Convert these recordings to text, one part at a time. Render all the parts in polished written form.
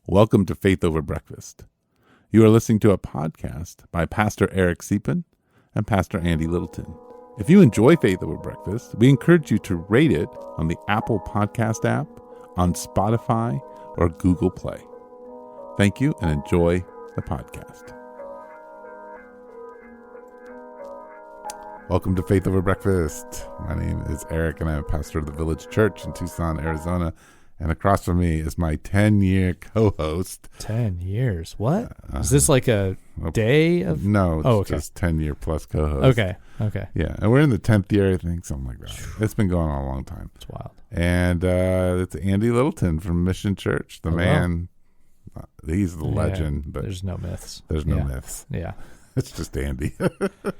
Welcome to Faith Over Breakfast. You are listening to a podcast by Pastor Eric Deepen and Pastor Andy Littleton. If you enjoy Faith Over Breakfast, we encourage you to rate it on the Apple Podcast app, on Spotify, or Google Play. Thank you and enjoy the podcast. Welcome to Faith Over Breakfast. My name is Eric and I'm a pastor of the Village Church in Tucson, Arizona. And across from me is my 10-year co-host. 10 years? What? Is this like a day of? No, it's just 10-year plus co-host. Okay. Yeah, and we're in the 10th year, I think, something like that. It's been going on a long time. It's wild. And it's Andy Littleton from Mission Church, the man. He's the legend. But there's no myths. There's no myths. Yeah. It's just Andy.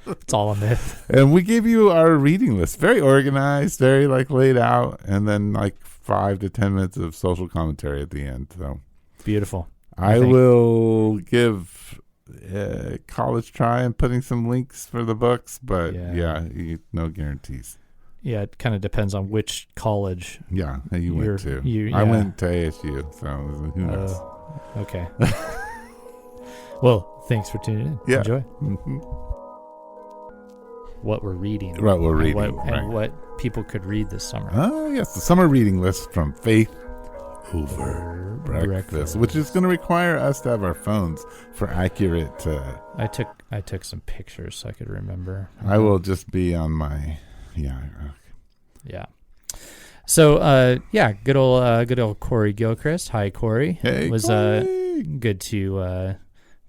It's all a myth. And we gave you our reading list. Very organized, very laid out, and then 5 to 10 minutes of social commentary at the end. So beautiful. I will give a college try and putting some links for the books, but no guarantees. Yeah, it kind of depends on which college. Yeah, you went to. I went to ASU, so who knows? Okay. Well, thanks for tuning in. Yeah. Enjoy. Mm-hmm. What we're reading. What we're reading. And what people could read this summer. Oh, yes. The summer reading list from Faith Over Breakfast, which is going to require us to have our phones for accurate. I took some pictures so I could remember. I will just be on my. Yeah. So, good old Corey Gilchrist. Hi, Corey. Hey, it was Corey.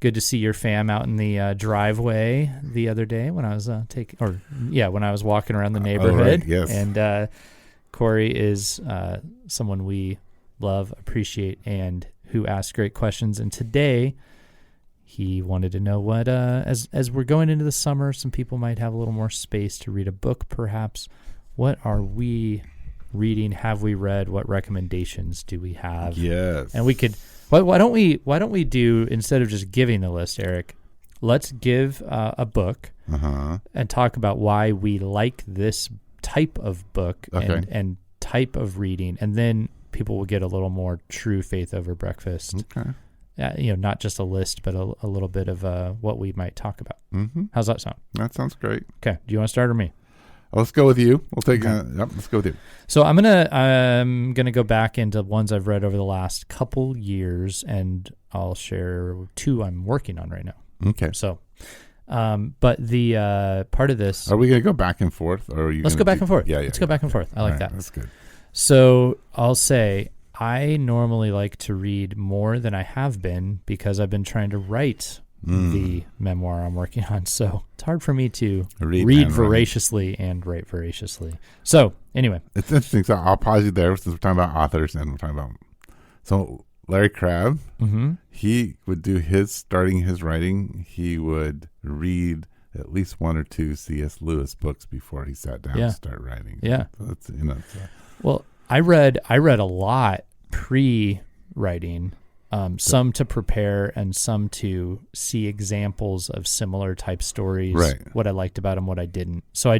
Good to see your fam out in the driveway the other day when I was when I was walking around the neighborhood. Right, yes. And Corey is someone we love, appreciate, and who asks great questions. And today he wanted to know what, as we're going into the summer, some people might have a little more space to read a book, perhaps. What are we reading? Have we read? What recommendations do we have? Yes. And we could. Why don't we do, instead of just giving the list, Eric, let's give a book and talk about why we like this type of book and type of reading, and then people will get a little more true Faith Over Breakfast. Okay. Not just a list, but a little bit of what we might talk about. Mm-hmm. How's that sound? That sounds great. Okay. Do you want to start or me? Let's go with you. We'll take. Let's go with you. So I'm gonna go back into ones I've read over the last couple years, and I'll share 2 I'm working on right now. Okay. So, but the part of this, are we gonna go back and forth, or are you? Let's go back and forth. Yeah. Let's go back and forth. I like that. That's good. So I'll say I normally like to read more than I have been because I've been trying to write the memoir I'm working on. So it's hard for me to read voraciously and write voraciously. So anyway. It's interesting. So I'll pause you there since we're talking about authors and we're talking about. So Larry Crabb, he would do starting his writing, he would read at least 1 or 2 C.S. Lewis books before he sat down to start writing. Yeah. So that's, Well, I read a lot pre-writing. Some to prepare and some to see examples of similar type stories, what I liked about them, what I didn't. So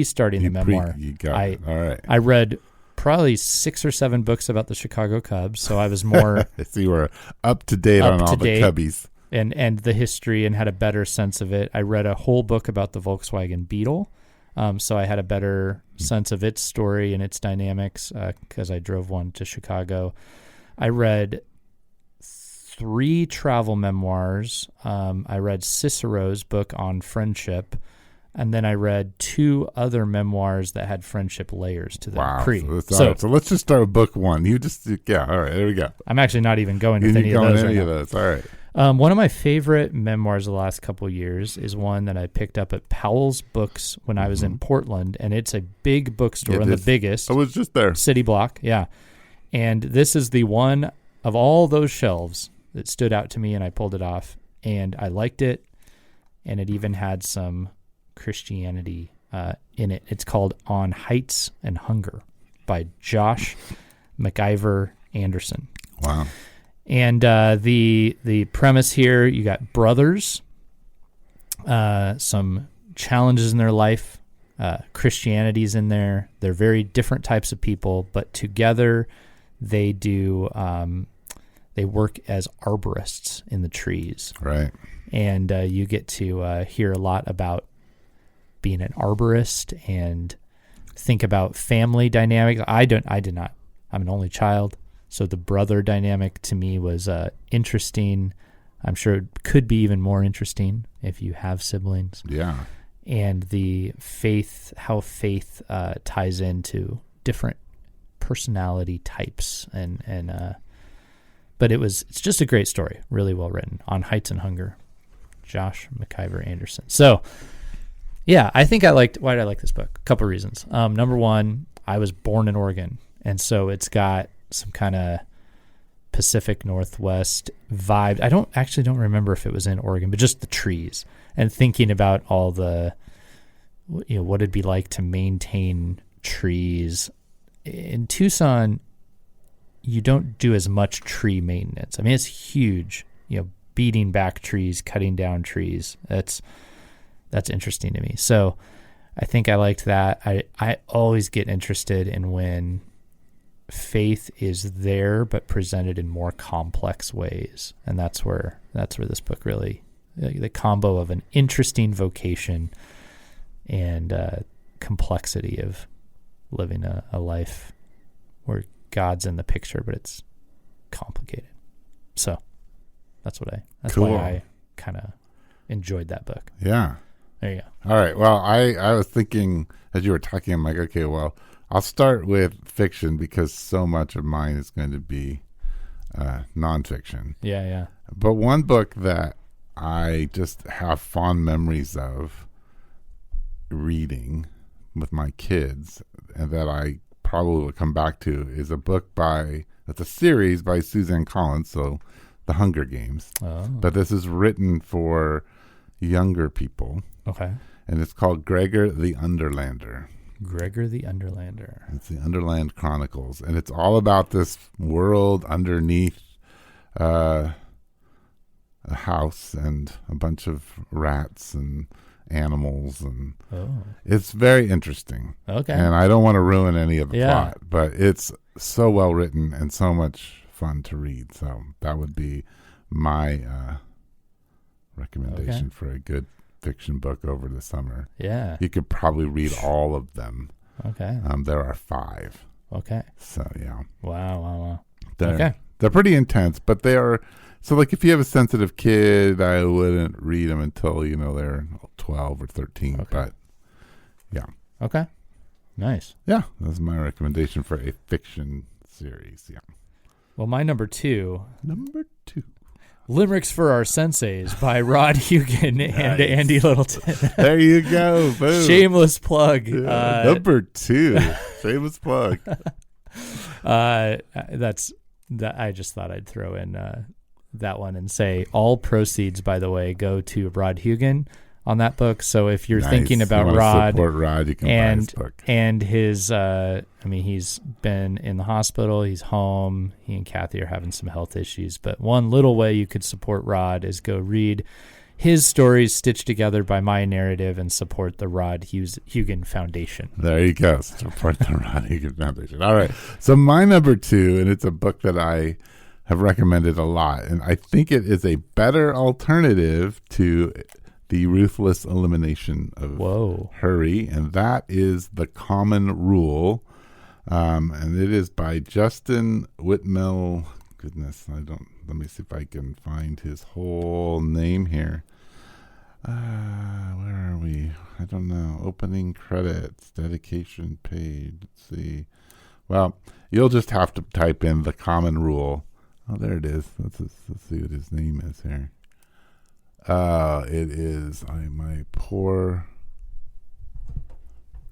starting the memoir, all right. I read probably 6 or 7 books about the Chicago Cubs, so I was more so you were up to date on all the Cubbies. And the history and had a better sense of it. I read a whole book about the Volkswagen Beetle, so I had a better sense of its story and its dynamics because I drove one to Chicago. I read 3 travel memoirs. I read Cicero's book on friendship, and then I read 2 other memoirs that had friendship layers to them. Wow. So let's just start with book 1. All right, there we go. I'm actually not even going with any of those. All right. One of my favorite memoirs of the last couple of years is one that I picked up at Powell's Books when I was in Portland, and it's a big bookstore the biggest. I was just there. City block, yeah. And this is the one of all those shelves that stood out to me, and I pulled it off, and I liked it, and it even had some Christianity in it. It's called On Heights and Hunger by Josh McIver Anderson. Wow. And the premise here, you got brothers, some challenges in their life, Christianity's in there. They're very different types of people, but together they do they work as arborists in the trees. Right. And you get to hear a lot about being an arborist and think about family dynamics. I did not. I'm an only child, so the brother dynamic to me was interesting. I'm sure it could be even more interesting if you have siblings. Yeah. And the faith, how faith ties into different personality types, but it's just a great story, really well written. On Heights and Hunger, Josh McIver Anderson. So, yeah, I think why did I like this book? A couple reasons. Number one, I was born in Oregon, and so it's got some kind of Pacific Northwest vibe. I don't remember if it was in Oregon, but just the trees and thinking about all the, what it'd be like to maintain trees. In Tucson, you don't do as much tree maintenance. I mean, it's huge, beating back trees, cutting down trees. That's interesting to me. So I think I liked that. I always get interested in when faith is there but presented in more complex ways, and that's where this book really, the combo of an interesting vocation and complexity of living a life where God's in the picture but it's complicated. So that's why I kind of enjoyed that book. Yeah. There you go. All right. Well, I was thinking as you were talking, I'm like, okay, well, I'll start with fiction because so much of mine is going to be nonfiction. Yeah. But one book that I just have fond memories of reading with my kids and that I probably will come back to is a book it's a series by Suzanne Collins, so The Hunger Games. Oh. But this is written for younger people. Okay. And it's called Gregor the Underlander. Gregor the Underlander. It's the Underland Chronicles, and it's all about this world underneath a house and a bunch of rats and animals, and it's very interesting. Okay. And I don't want to ruin any of the plot, but it's so well written and so much fun to read. So that would be my recommendation for a good fiction book over the summer. Yeah. You could probably read all of them. Okay. There are 5. Okay. So, yeah. Wow. They're pretty intense, but they are, so like if you have a sensitive kid, I wouldn't read them until, they're 12 or 13, but yeah. Okay. Nice. Yeah. That's my recommendation for a fiction series. Yeah. Well, my number 2. Limericks for Our Senseis by Rod Hugan and Andy Littleton. There you go. Boom. Shameless plug. Yeah. Number 2. Shameless plug. I just thought I'd throw in that one and say all proceeds, by the way, go to Rod Hugan on that book. So if you're thinking about Rod, support Rod, you can buy his book. And his, he's been in the hospital. He's home. He and Kathy are having some health issues. But one little way you could support Rod is go read his stories stitched together by my narrative and support the Rod Hugan Foundation. There you go. Support the Rod Hugan Foundation. All right. So my number 2, and it's a book that I have recommended a lot, and I think it is a better alternative to the ruthless elimination of hurry, and that is The Common Rule. And it is by Justin Whitmel. Goodness, let me see if I can find his whole name here. Where are we? I don't know. Opening credits, dedication page. Let's see. Well, you'll just have to type in The Common Rule. Oh, there it is. Let's see what his name is here. It is my poor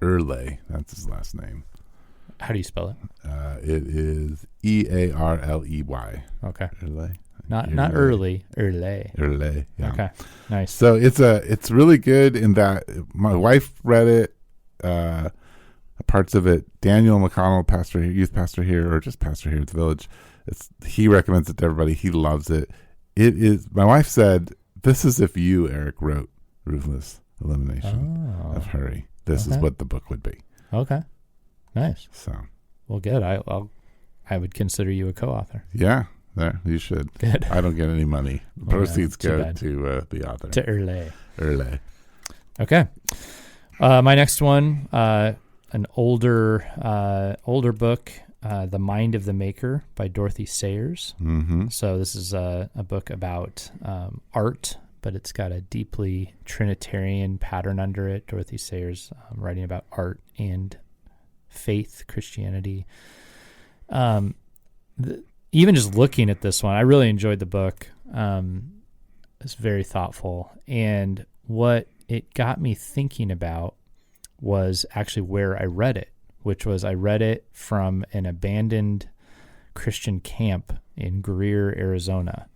Earley. That's his last name. How do you spell it? It is Earley. Okay. Earley. Not early. Earley. Earley. Yeah. Okay. Nice. So it's really good in that my wife read it. Parts of it. Daniel McConnell, youth pastor here, or just pastor here at the Village. He recommends it to everybody. He loves it. It is. My wife said, "This is if you, Eric, wrote Ruthless Elimination of Hurry. This is what the book would be." Okay. Nice. So. Well, good. I would consider you a co-author. Yeah. There, you should. Good. I don't get any money. The proceeds too go bad. to the author. To Erle. Erle. Okay. My next one, an older book, The Mind of the Maker by Dorothy Sayers. Mm-hmm. So this is a book about art, but it's got a deeply Trinitarian pattern under it. Dorothy Sayers writing about art and faith, Christianity. Even just looking at this one, I really enjoyed the book. It's very thoughtful. And what it got me thinking about was actually where I read it, which was I read it from an abandoned Christian camp in Greer, Arizona.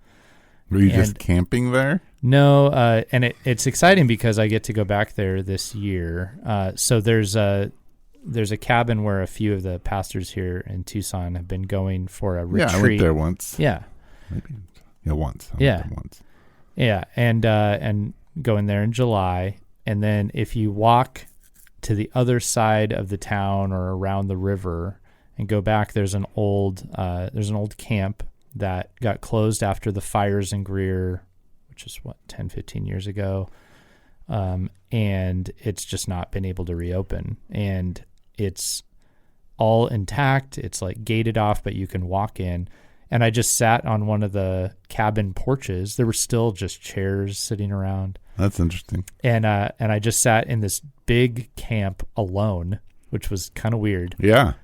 Were you just camping there? No, and it's exciting because I get to go back there this year. So there's a cabin where a few of the pastors here in Tucson have been going for a retreat. Yeah, I went there once. Yeah. Maybe. Yeah, once. I Yeah. went there once. Yeah, and going there in July, and then if you walk to the other side of the town or around the river and go back, there's an old camp that got closed after the fires in Greer, which is 10, 15 years ago, and it's just not been able to reopen, and it's all intact. It's like gated off, but you can walk in. And I just sat on one of the cabin porches. There were still just chairs sitting around. That's interesting. And I just sat in this big camp alone, which was kind of weird. Yeah.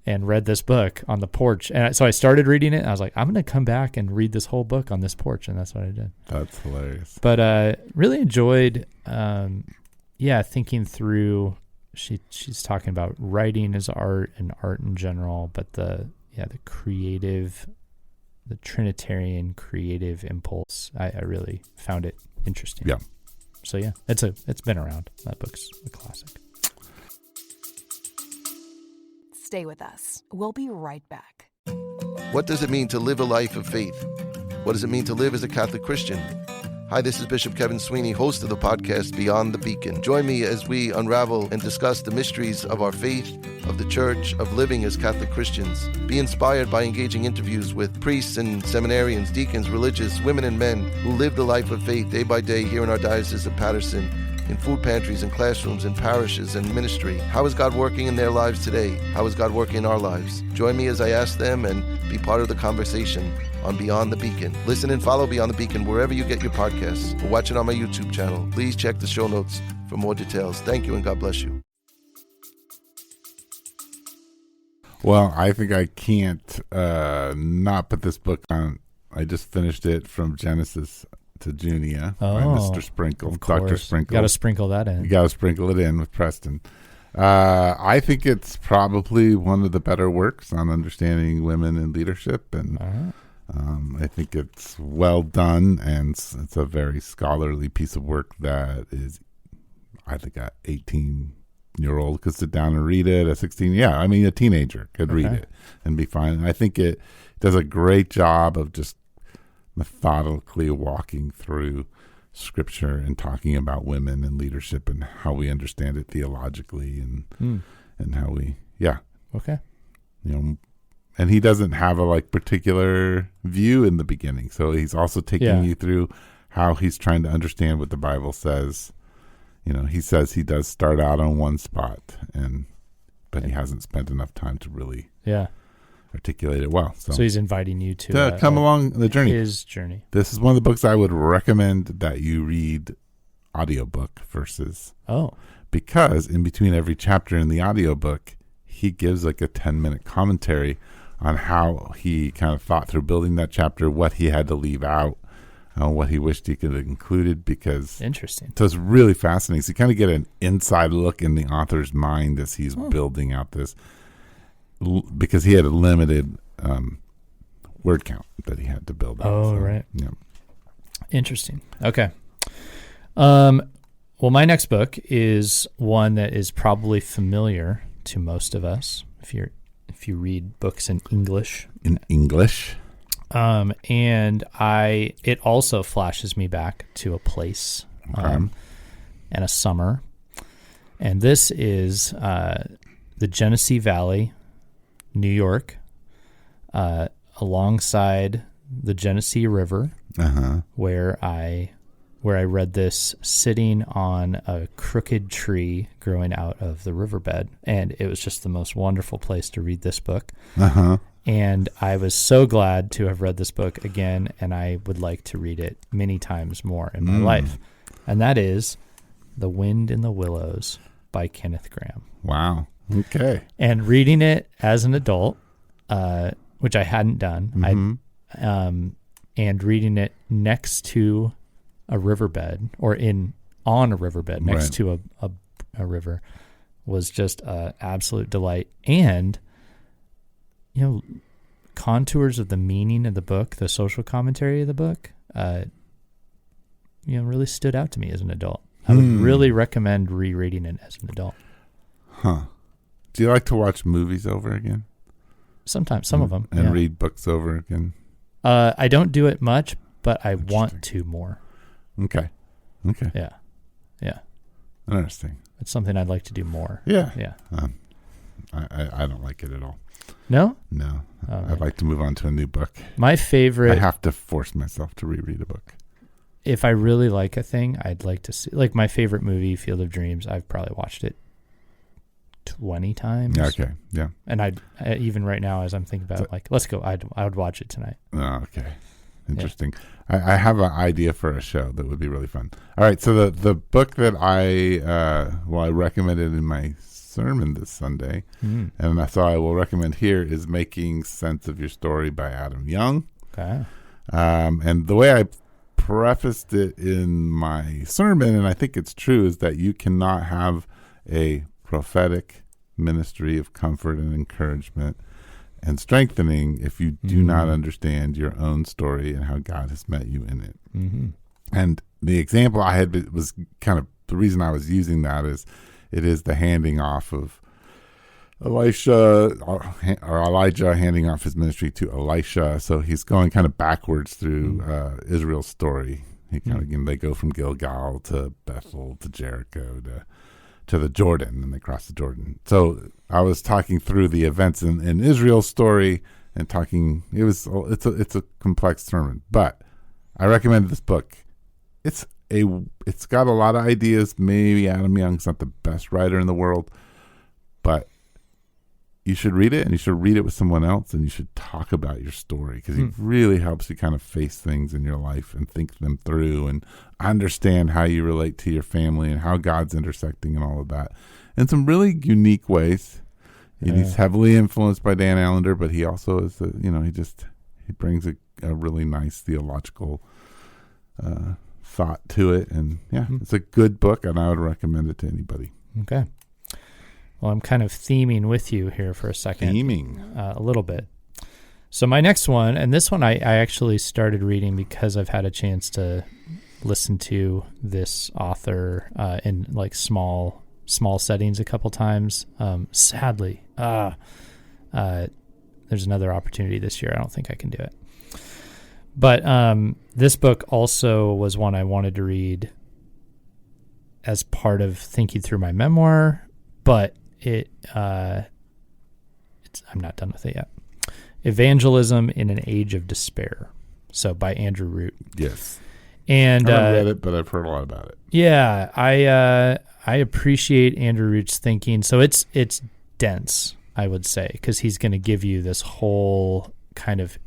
And read this book on the porch. And so I started reading it. And I was like, I'm going to come back and read this whole book on this porch. And that's what I did. That's hilarious. But really enjoyed, thinking through. She's talking about writing as art and art in general, but the creative, the Trinitarian creative impulse. I really found it interesting. Yeah. So yeah, it's been around. That book's a classic. Stay with us. We'll be right back. What does it mean to live a life of faith? What does it mean to live as a Catholic Christian? Hi, this is Bishop Kevin Sweeney, host of the podcast Beyond the Beacon. Join me as we unravel and discuss the mysteries of our faith, of the church, of living as Catholic Christians. Be inspired by engaging interviews with priests and seminarians, deacons, religious, women and men who live the life of faith day by day here in our Diocese of Patterson, in food pantries and classrooms and parishes and ministry. How is God working in their lives today? How is God working in our lives? Join me as I ask them and be part of the conversation on Beyond the Beacon. Listen and follow Beyond the Beacon wherever you get your podcasts or watch it on my YouTube channel. Please check the show notes for more details. Thank you and God bless you. Well, I think I can't not put this book on. I just finished it, From Genesis to Junia by Mr. Sprinkle, Dr. Sprinkle. Got to sprinkle that in. You got to sprinkle it in with Preston. I think it's probably one of the better works on understanding women in leadership, and I think it's well done, and it's a very scholarly piece of work that is, I think, a 18-year-old could sit down and read it. A 16, a teenager could read it and be fine. And I think it does a great job of just methodically walking through Scripture and talking about women and leadership and how we understand it theologically and how we, and he doesn't have a particular view in the beginning. So he's also taking you through how he's trying to understand what the Bible says. He says he does start out on one spot, but he hasn't spent enough time to really articulate it well. So he's inviting you to come along the journey. His journey. This is one of the books I would recommend that you read audiobook versus. Because in between every chapter in the audiobook, he gives a 10-minute commentary on how he kind of thought through building that chapter, what he had to leave out, what he wished he could have included, because interesting. So it's really fascinating. So you kind of get an inside look in the author's mind as he's building out this, because he had a limited word count that he had to build out. Right. Yeah. Interesting. Okay. Well, my next book is one that is probably familiar to most of us if you read books in English. And it also flashes me back to a place and a summer. And this is the Genesee Valley, New York, alongside the Genesee River, where I read this sitting on a crooked tree growing out of the riverbed, and it was just the most wonderful place to read this book. And I was so glad to have read this book again, and I would like to read it many times more in my life. And that is The Wind in the Willows by Kenneth Grahame. Wow. Okay. And reading it as an adult, which I hadn't done, and reading it next to a riverbed, or on a riverbed next to a river, was just an absolute delight. And contours of the meaning of the book, the social commentary of the book, really stood out to me as an adult. I would really recommend rereading it as an adult. Do you like to watch movies over again? Sometimes, some of them. And read books over again? I don't do it much, but I want to more. Okay. Yeah. Interesting. It's something I'd like to do more. Yeah. Yeah. I don't like it at all. No? No. Oh, I'd like to move on to a new book. My favorite... I have to force myself to reread a book. If I really like a thing, I'd like to see... Like my favorite movie, Field of Dreams, I've probably watched it 20 times. Yeah, okay. Yeah. And even right now, as I'm thinking about it, let's go. I would watch it tonight. Oh, okay. Interesting. Yeah. I have an idea for a show that would be really fun. All right. So the book that I recommended in my sermon this Sunday, and so I will recommend here, is Making Sense of Your Story by Adam Young. Okay. And the way I prefaced it in my sermon, and I think it's true, is that you cannot have a prophetic ministry of comfort and encouragement and strengthening if you do not understand your own story and how God has met you in it. And the example I had was kind of the reason I was using that is it is the handing off of Elijah handing off his ministry to Elisha. So he's going kind of backwards through Israel's story. He kind of, they go from Gilgal to Bethel to Jericho to the Jordan, and they cross the Jordan. So I was talking through the events in Israel's story and talking. It's a complex sermon, but I recommend this book. It's got a lot of ideas. Maybe Adam Young's not the best writer in the world, but you should read it, and you should read it with someone else, and you should talk about your story, because he really helps you kind of face things in your life and think them through and understand how you relate to your family and how God's intersecting and all of that in some really unique ways. And he's heavily influenced by Dan Allender, but he also is, he brings a really nice theological thought to it. And it's a good book, and I would recommend it to anybody. Okay. Well, I'm kind of theming with you here for a second. A little bit. So my next one, and this one I actually started reading because I've had a chance to listen to this author in like small settings a couple times. Sadly, there's another opportunity this year. I don't think I can do it. But this book also was one I wanted to read as part of thinking through my memoir, but I'm not done with it yet. Evangelism in an Age of Despair. So by Andrew Root. Yes. And I haven't read it, but I've heard a lot about it. Yeah, I appreciate Andrew Root's thinking. So it's dense, I would say, because he's going to give you this whole kind of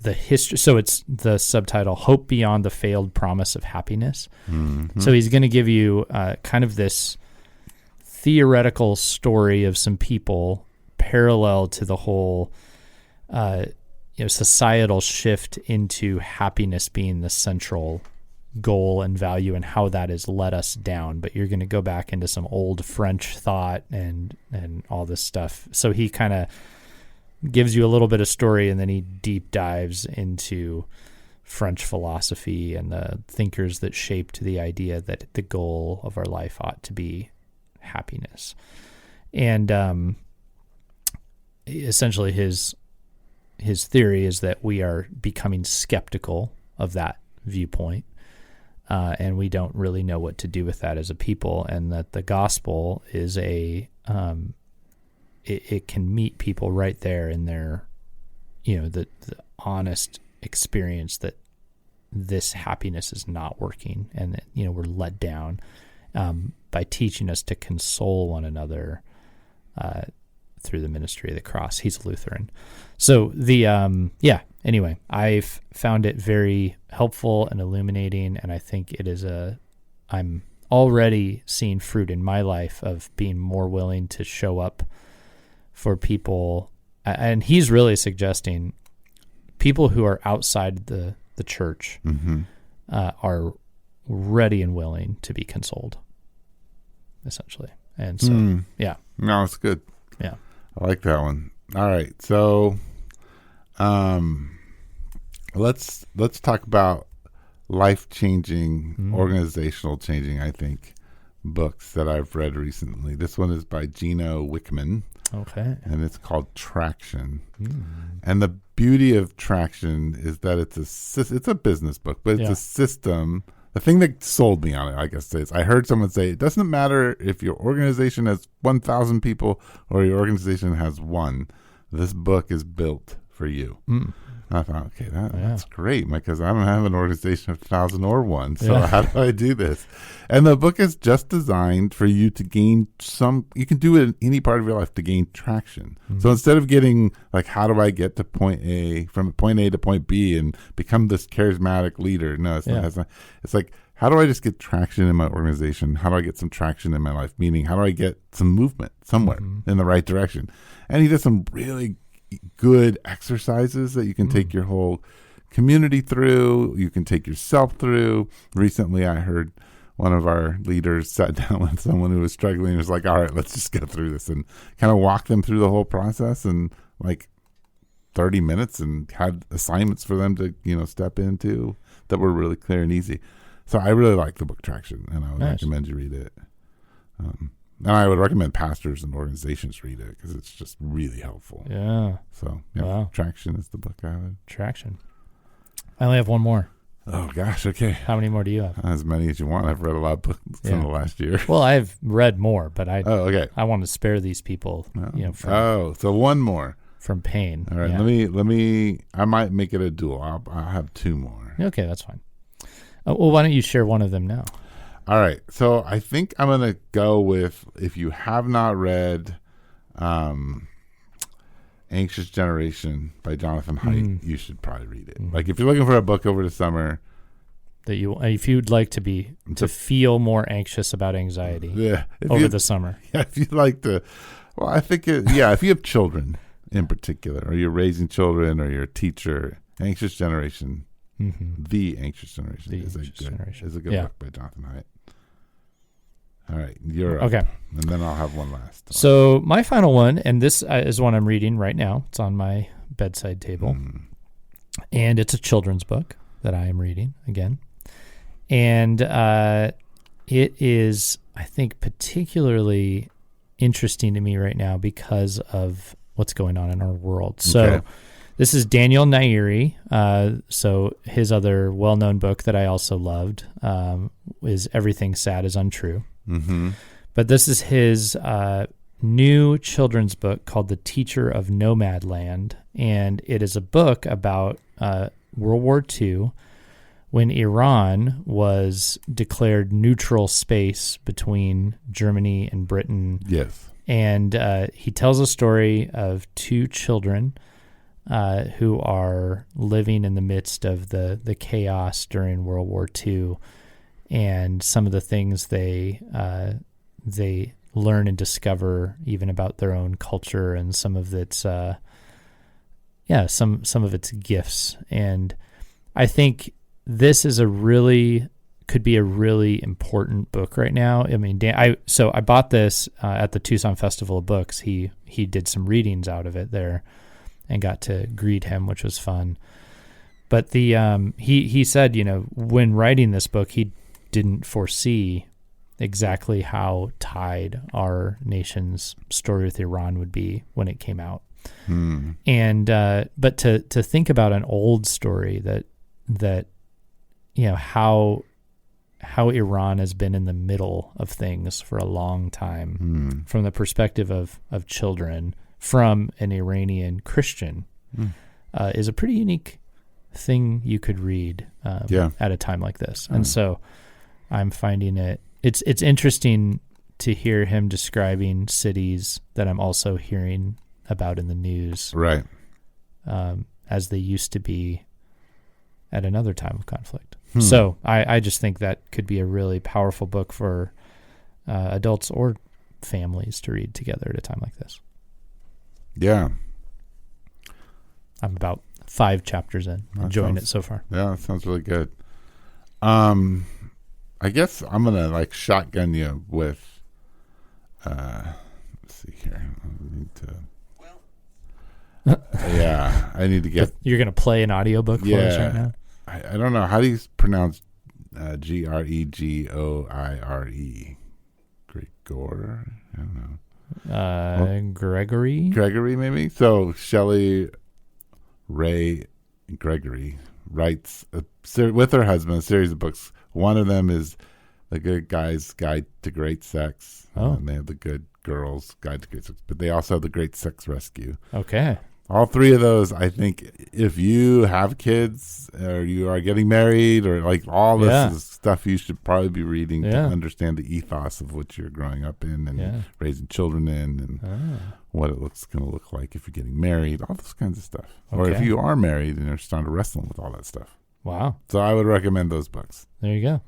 the history. So it's the subtitle, Hope Beyond the Failed Promise of Happiness. So he's going to give you kind of this theoretical story of some people parallel to the whole societal shift into happiness being the central goal and value, and how that has let us down. But you're going to go back into some old French thought and all this stuff. So he kind of gives you a little bit of story, and then he deep dives into French philosophy and the thinkers that shaped the idea that the goal of our life ought to be happiness. And essentially his theory is that we are becoming skeptical of that viewpoint, and we don't really know what to do with that as a people, and that the gospel is it can meet people right there in their, the honest experience that this happiness is not working and that, we're let down, by teaching us to console one another through the ministry of the cross. He's a Lutheran. So anyway, I've found it very helpful and illuminating, and I think it is I'm already seeing fruit in my life of being more willing to show up for people. And he's really suggesting people who are outside the church are ready and willing to be consoled, essentially. And so, No, it's good. Yeah. I like that one. All right. So, let's talk about life-changing, organizational changing, I think, books that I've read recently. This one is by Gino Wickman. Okay. And it's called Traction. And the beauty of Traction is that it's a business book, but it's a system. The thing that sold me on it, I guess, is I heard someone say, it doesn't matter if your organization has 1,000 people or your organization has one. This book is built for you. I thought, okay, that's great, because I don't have an organization of 1,000 or one. So how do I do this? And the book is just designed for you to gain you can do it in any part of your life to gain traction. So instead of getting like, how do I get to from point A to point B and become this charismatic leader? No, it's not. It's like, how do I just get traction in my organization? How do I get some traction in my life? Meaning, how do I get some movement somewhere in the right direction? And he does some really good exercises that you can take your whole community through. You can take yourself through. Recently, I heard one of our leaders sat down with someone who was struggling and was like, all right, let's just get through this, and kind of walk them through the whole process in like 30 minutes and had assignments for them to, step into that were really clear and easy. So I really like the book Traction, and I would recommend you read it. And I would recommend pastors and organizations read it because it's just really helpful. Yeah. So, wow. Traction is the book I would. Traction. I only have one more. Oh, gosh. Okay. How many more do you have? As many as you want. I've read a lot of books in the last year. Well, I've read more, but okay. I want to spare these people, so one more. From pain. All right. Let me, I might make it a duel. I'll have two more. Okay, that's fine. Well, why don't you share one of them now? All right. So I think I'm going to go with, if you have not read Anxious Generation by Jonathan Haidt, you should probably read it. Like, if you're looking for a book over the summer. If you'd like to feel more anxious about anxiety over the summer. Yeah, if you'd like to. Well, I think, if you have children in particular, or you're raising children, or you're a teacher, Anxious Generation, The Anxious Generation is a good book by Jonathan Haidt. All right, you're up. Okay. And then I'll have one last one. So my final one, and this is one I'm reading right now. It's on my bedside table. And it's a children's book that I am reading again. And it is, I think, particularly interesting to me right now because of what's going on in our world. So this is Daniel Nairi. So his other well-known book that I also loved is Everything Sad is Untrue. But this is his new children's book called The Teacher of Nomadland, and it is a book about World War II, when Iran was declared neutral space between Germany and Britain. Yes. And he tells a story of two children who are living in the midst of the chaos during World War II, and some of the things they learn and discover even about their own culture and some of its some of its gifts. And I think this is could be a really important book right now. I mean, I bought this at the Tucson Festival of Books. He did some readings out of it there and got to greet him, which was fun. But he said, when writing this book, he didn't foresee exactly how tied our nation's story with Iran would be when it came out. And but to think about an old story that how Iran has been in the middle of things for a long time from the perspective of children from an Iranian Christian is a pretty unique thing you could read at a time like this. And so I'm finding it's interesting to hear him describing cities that I'm also hearing about in the news. Right. As they used to be at another time of conflict. So I just think that could be a really powerful book for adults or families to read together at a time like this. Yeah. I'm about 5 chapters in, enjoying it so far. Yeah, that sounds really good. I guess I'm going to like shotgun you with, let's see here. I need to get. You're going to play an audiobook for us right now? I don't know. How do you pronounce Gregoire? Gregor? I don't know. Gregory? Gregory, maybe? So Shelley Ray Gregory writes with her husband a series of books. One of them is The Good Guy's Guide to Great Sex. And they have The Good Girl's Guide to Great Sex. But they also have The Great Sex Rescue. Okay. All 3 of those, I think, if you have kids or you are getting married or like all this is stuff you should probably be reading to understand the ethos of what you're growing up in and raising children in and what it going to look like if you're getting married, all those kinds of stuff. Okay. Or if you are married and you're starting to wrestle with all that stuff. Wow. So I would recommend those books. There you go.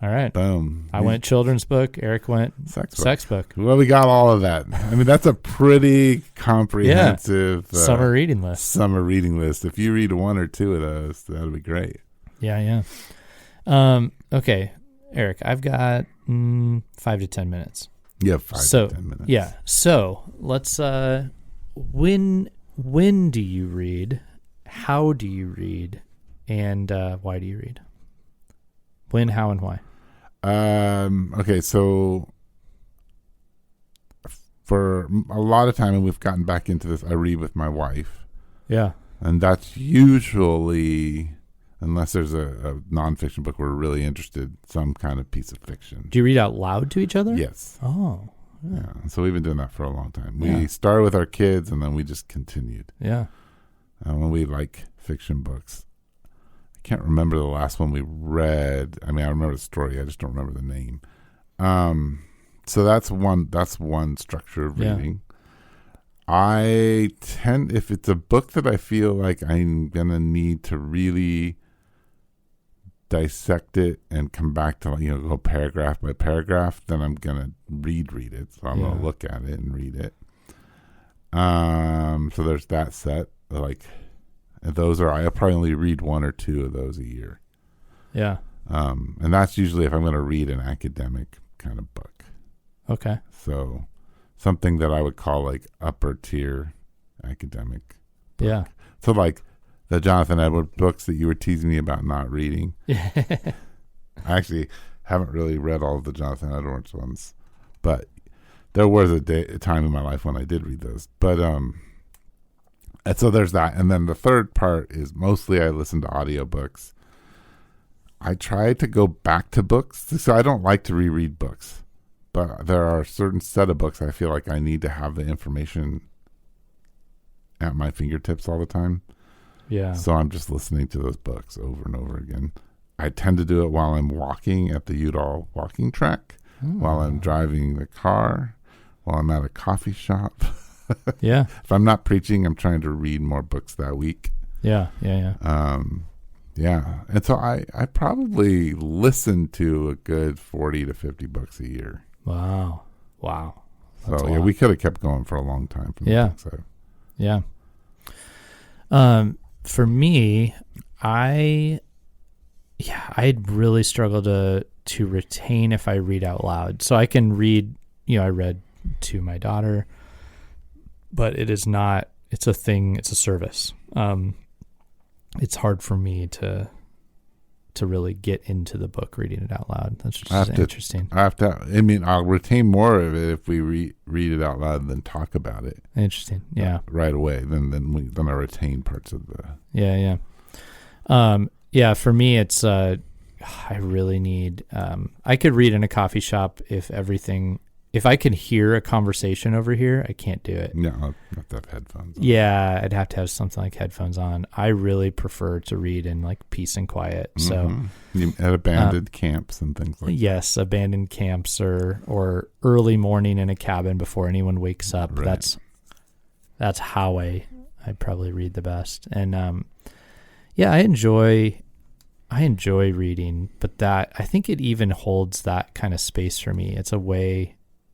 All right. Boom. I went children's book. Eric went sex book. Well, we got all of that. I mean, that's a pretty comprehensive summer reading list. If you read 1 or 2 of those, that'll be great. Yeah. Okay, Eric, I've got 5 to 10 minutes. Yeah, 5 to 10 minutes. Yeah. So let's. When do you read? How do you read? And why do you read? When, how, and why? Okay, so for a lot of time, and we've gotten back into this, I read with my wife. Yeah. And that's usually, unless there's a nonfiction book we're really interested, some kind of piece of fiction. Do you read out loud to each other? Yes. Oh. Yeah. So we've been doing that for a long time. We started with our kids, and then we just continued. Yeah. When we like fiction books. Can't remember the last one we read. I mean, I remember the story. I just don't remember the name. So that's one structure of reading. I tend, if it's a book that I feel like I'm going to need to really dissect it and come back to, go paragraph by paragraph, then I'm going to read it. So I'm going to look at it and read it. So there's that set. Those are, I probably only read 1 or 2 of those a year. Yeah. And that's usually if I'm going to read an academic kind of book. Okay. So something that I would call like upper tier academic book. Yeah. So like the Jonathan Edwards books that you were teasing me about not reading. Yeah. I actually haven't really read all of the Jonathan Edwards ones, but there was a time in my life when I did read those. But, and so there's that. And then the third part is mostly I listen to audiobooks. I try to go back to books. So I don't like to reread books, but there are a certain set of books I feel like I need to have the information at my fingertips all the time. Yeah. So I'm just listening to those books over and over again. I tend to do it while I'm walking at the Udall walking track, while I'm driving the car, while I'm at a coffee shop. Yeah. If I'm not preaching, I'm trying to read more books that week. Yeah. Yeah. And so I probably listen to a good 40 to 50 books a year. Wow. That's so we could have kept going for a long time. From the books. Yeah. For me, I'd really struggle to retain if I read out loud. So I can read, I read to my daughter, but it's a thing, it's a service. It's hard for me to really get into the book reading it out loud. That's just interesting. I'll retain more of it if we read it out loud than talk about it. Interesting. Yeah. Right away. Then I retain parts of the. Yeah. For me, it's, I really need, I could read in a coffee shop if everything if I can hear a conversation over here, I can't do it. No, I'll have to have headphones on. Yeah, I'd have to have something like headphones on. I really prefer to read in like peace and quiet. So at abandoned camps and things like that. Yes, abandoned camps or early morning in a cabin before anyone wakes up. Right. That's how I probably read the best. And I enjoy reading, but that I think it even holds that kind of space for me. It's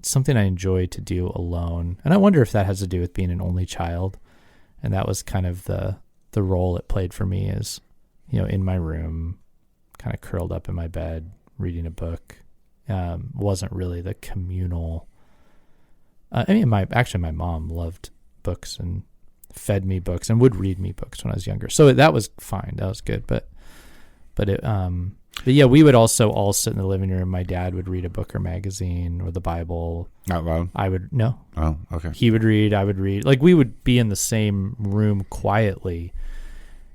something I enjoy to do alone. And I wonder if that has to do with being an only child. And that was kind of the role it played for me, is, in my room, kind of curled up in my bed, reading a book. Wasn't really the communal. My mom loved books and fed me books and would read me books when I was younger. So that was fine. That was good. But we would also all sit in the living room. My dad would read a book or magazine or the Bible. Out loud? No. Oh, okay. He would read, I would read. Like, we would be in the same room quietly.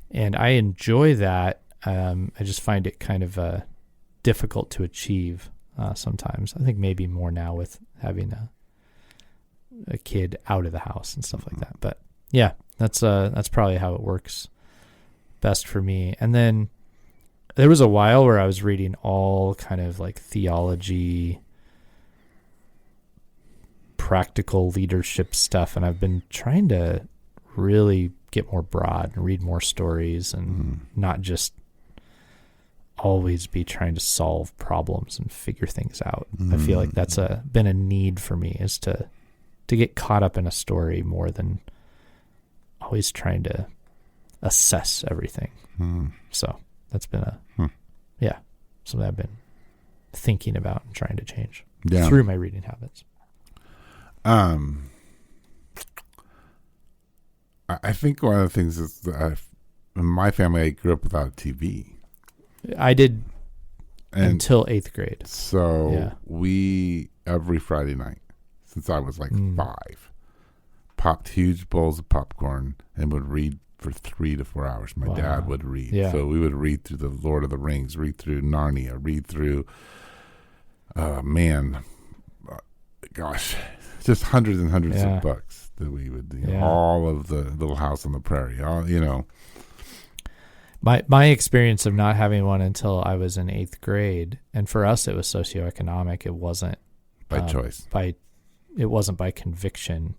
And I enjoy that. I just find it kind of difficult to achieve sometimes. I think maybe more now with having a kid out of the house and stuff like that. But yeah, that's probably how it works best for me. And then there was a while where I was reading all kind of like theology, practical leadership stuff, and I've been trying to really get more broad and read more stories and not just always be trying to solve problems and figure things out. I feel like that's been a need for me, is to get caught up in a story more than always trying to assess everything. So that's been something I've been thinking about and trying to change through my reading habits. I think one of the things is that in my family, I grew up without a TV. I did until 8th grade. So we, every Friday night, since I was like 5, popped huge bowls of popcorn and would read for 3 to 4 hours. My dad would read. Yeah. So we would read through the Lord of the Rings, read through Narnia, read through, just hundreds and hundreds of books that we would, all of the Little House on the Prairie, My experience of not having one until I was in 8th grade, and for us it was socioeconomic. It wasn't by choice. It wasn't by conviction.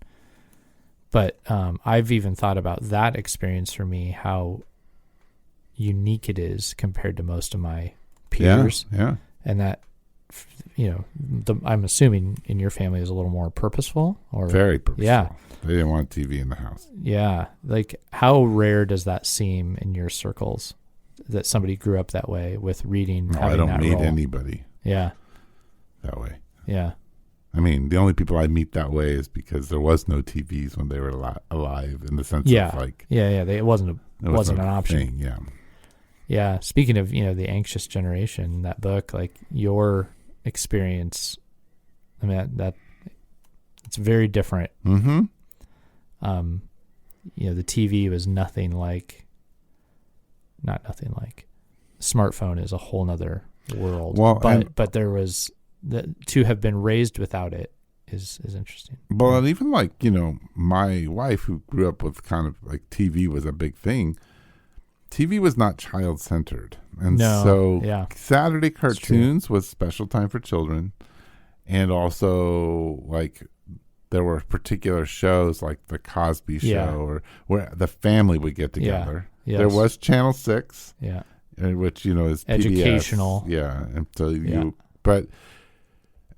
But I've even thought about that experience for me, how unique it is compared to most of my peers. Yeah. And that, I'm assuming in your family is a little more purposeful, or very purposeful. Yeah. They didn't want TV in the house. Yeah. Like, how rare does that seem in your circles, that somebody grew up that way with reading? No, I don't meet anybody. Yeah. That way. Yeah. I mean, the only people I meet that way is because there was no TVs when they were alive, in the sense of like... It wasn't an option. Thing, yeah. Yeah. Speaking of, the anxious generation, that book, like your experience, I mean, that it's very different. Mm-hmm. The TV was not nothing like. Smartphone is a whole nother world. Well, but there was... to have been raised without it is interesting. Well, and even like, my wife, who grew up with kind of like TV was a big thing, TV was not child-centered. And Saturday cartoons was special time for children. And also, there were particular shows like the Cosby Show, or where the family would get together. Yes. There was Channel 6, yeah, which, is educational. PBS. Yeah. And so but...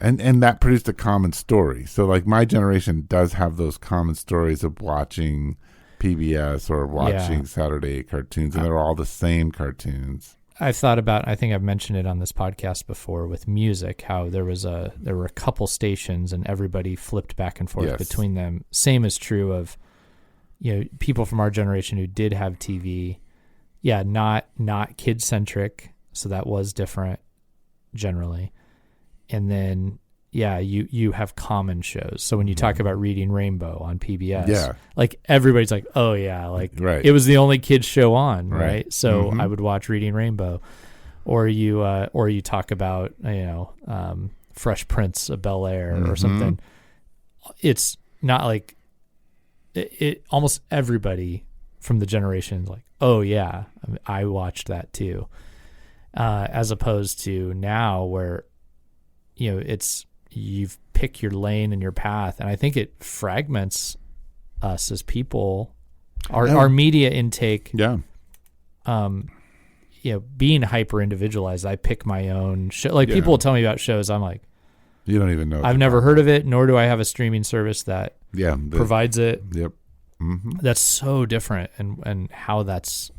And that produced a common story. So, like, my generation does have those common stories of watching PBS or watching Saturday cartoons, and they're all the same cartoons. I've thought about, I think I've mentioned it on this podcast before with music, how there were a couple stations and everybody flipped back and forth between them. Same is true of, people from our generation who did have TV. Yeah, not kid-centric, so that was different generally. And then, you have common shows. So when you talk about Reading Rainbow on PBS, like everybody's like, oh yeah, like it was the only kids show on, right? So I would watch Reading Rainbow, or you talk about Fresh Prince of Bel-Air or something. It's not like it almost everybody from the generation is like, oh yeah, I watched that too. As opposed to now where, it's, you've picked your lane and your path. And I think it fragments us as people, our media intake. Yeah. Being hyper individualized, I pick my own show. Like people will tell me about shows. I'm like, you don't even know. I've never heard of it, nor do I have a streaming service that provides it. Yep. That's so different, and how that's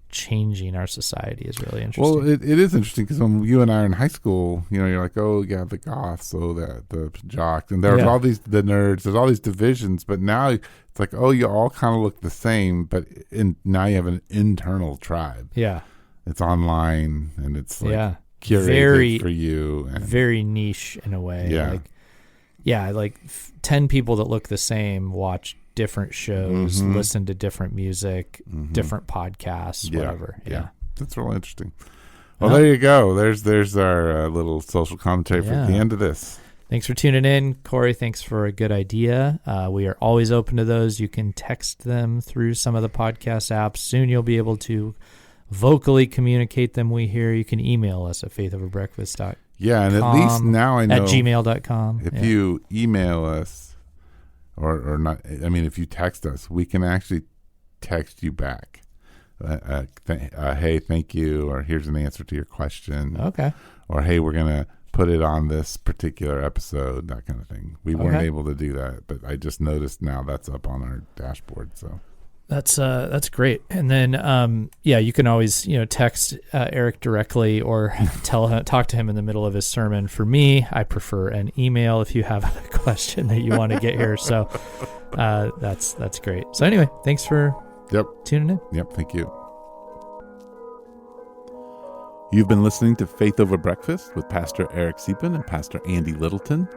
changing our society is really interesting. Well, it is interesting because when you and I are in high school, you're like, oh yeah, the goths, the jocks, and there's all these, the nerds, there's all these divisions, but now it's like, oh, you all kind of look the same, but now you have an internal tribe. Yeah. It's online and it's like curated for you. And very niche in a way. Yeah. Like 10 people that look the same watch different shows, listen to different music, different podcasts, whatever. Yeah. That's really interesting. Well, there you go. There's our little social commentary for the end of this. Thanks for tuning in. Corey, thanks for a good idea. We are always open to those. You can text them through some of the podcast apps. Soon you'll be able to vocally communicate them. We hear. You can email us at faithoverbreakfast.com. Yeah, and at least now I know. At gmail.com. If you email us, or not, I mean, if you text us, we can actually text you back. Hey, thank you, or here's an answer to your question. Okay. Or, hey, we're going to put it on this particular episode, that kind of thing. We weren't able to do that, but I just noticed now that's up on our dashboard, so. That's great. And then, you can always, text Eric directly or talk to him in the middle of his sermon. For me, I prefer an email if you have a question that you want to get here. So that's great. So anyway, thanks for tuning in. Yep, thank you. You've been listening to Faith Over Breakfast with Pastor Eric Siepen and Pastor Andy Littleton.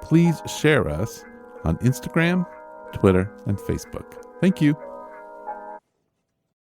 Please share us on Instagram, Twitter, and Facebook. Thank you.